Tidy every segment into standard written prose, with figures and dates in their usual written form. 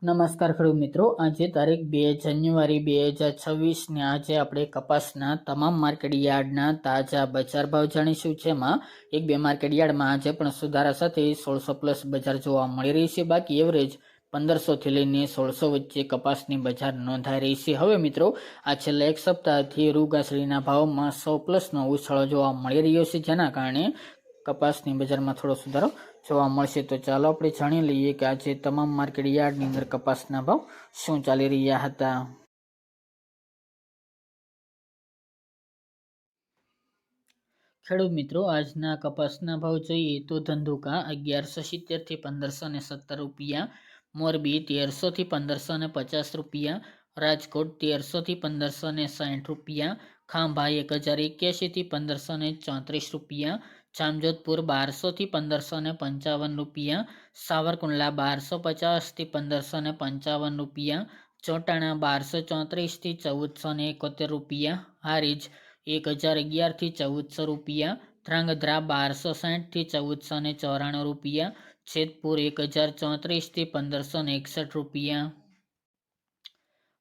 નમસ્કાર ખેડૂત મિત્રો, આજે તારીખ 2 જાન્યુઆરી 2026 ને આજે આપણે કપાસના તમામ માર્કેટ યાર્ડના તાજા બજાર ભાવ જાણીશું। જેમાં એક બે માર્કેટ યાર્ડમાં આજે પણ સુધારા સાથે 1600 પ્લસ બજાર જોવા મળી રહી છે। બાકી એવરેજ 1500 થી લઈને 1600 વચ્ચે કપાસની બજાર નોંધાઈ રહી છે। હવે મિત્રો, આ છેલ્લા એક સપ્તાહથી રૂ ઘાસડીના ભાવમાં 100 પ્લસનો ઉછાળો જોવા મળી રહ્યો છે, જેના કારણે કપાસની બજારમાં થોડો સુધારો જોવા મળશે। તો ચાલો આપણે જાણી લઈએ કે આજે તમામ માર્કેટ યાર્ડની અંદર કપાસના ભાવ શું ચાલી રહ્યા હતા। ખેડૂત મિત્રો, આજના કપાસના ભાવ જોઈએ તો ધંધુકા 1170 થી 1517 રૂપિયા, મોરબી 1300 થી 1550 રૂપિયા, રાજકોટ 1300 થી 1560 રૂપિયા, ખાંભા 1081 થી 1534 રૂપિયા, જામજોધપુર 1200 થી 1555 રૂપિયા, સાવરકુંડલા 1250 થી 1555 રૂપિયા, ચોટાણા 1234 થી 1471 રૂપિયા, હારીજ 1011 થી 1400 રૂપિયા, ધ્રાંગધ્રા 1260 થી 1494 રૂપિયા, જેતપુર 1034 થી 1561 રૂપિયા,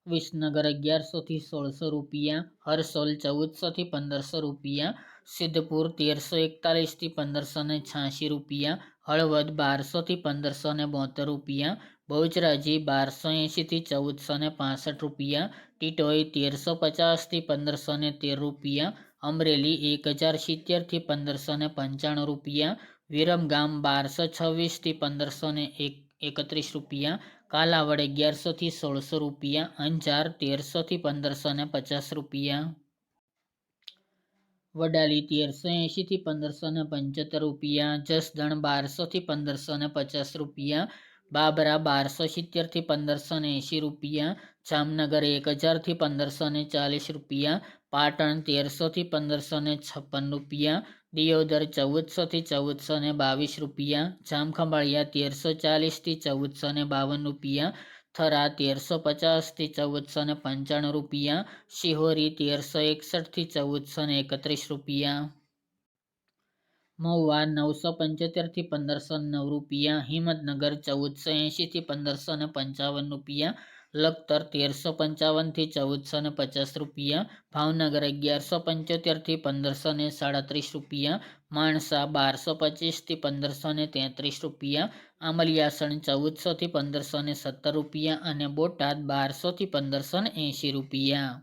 વિસનગર 1100 થી 1600 રૂપિયા, હરસોલ 1400 થી 1500 રૂપિયા, સિદ્ધપુર 1341 થી 1586 રૂપિયા, હળવદ 1200 થી 1572 રૂપિયા, બહુચરાજી 1280 થી 1465 રૂપિયા, ટીટોઈ 1350 થી 1513 રૂપિયા, અમરેલી 1070 થી 1595 રૂપિયા, વિરમગામ 1226 થી 1531 રૂપિયા, કાલાવડ 1100 થી 1600 રૂપિયા, અંજાર 1300 થી 1550 રૂપિયા, વડાલી 1380 થી 1575 રૂપિયા, જસદણ 1200 થી 1550 રૂપિયા, બાબરા 1270 થી 1580 રૂપિયા, જામનગર 1000 થી 1540 રૂપિયા, પાટણ 1300 થી 1556 રૂપિયા, દિયોદર 1400 થી 1422 રૂપિયા, જામખંભાળિયા 1340 થી 1452 રૂપિયા, થરા 1350 થી 1495 રૂપિયા, શિહોરી 1361 થી 1431 રૂપિયા, મહુવા 975 થી 1509 રૂપિયા, હિંમતનગર 1480 થી 1555 રૂપિયા, લખતર 1355 થી 1450 રૂપિયા, ભાવનગર 1175 થી 1537 રૂપિયા, માણસા 1225 થી 1533 રૂપિયા, આમલિયાસણ 1400 થી 1517 રૂપિયા અને બોટાદ 1200 થી 1580 રૂપિયા।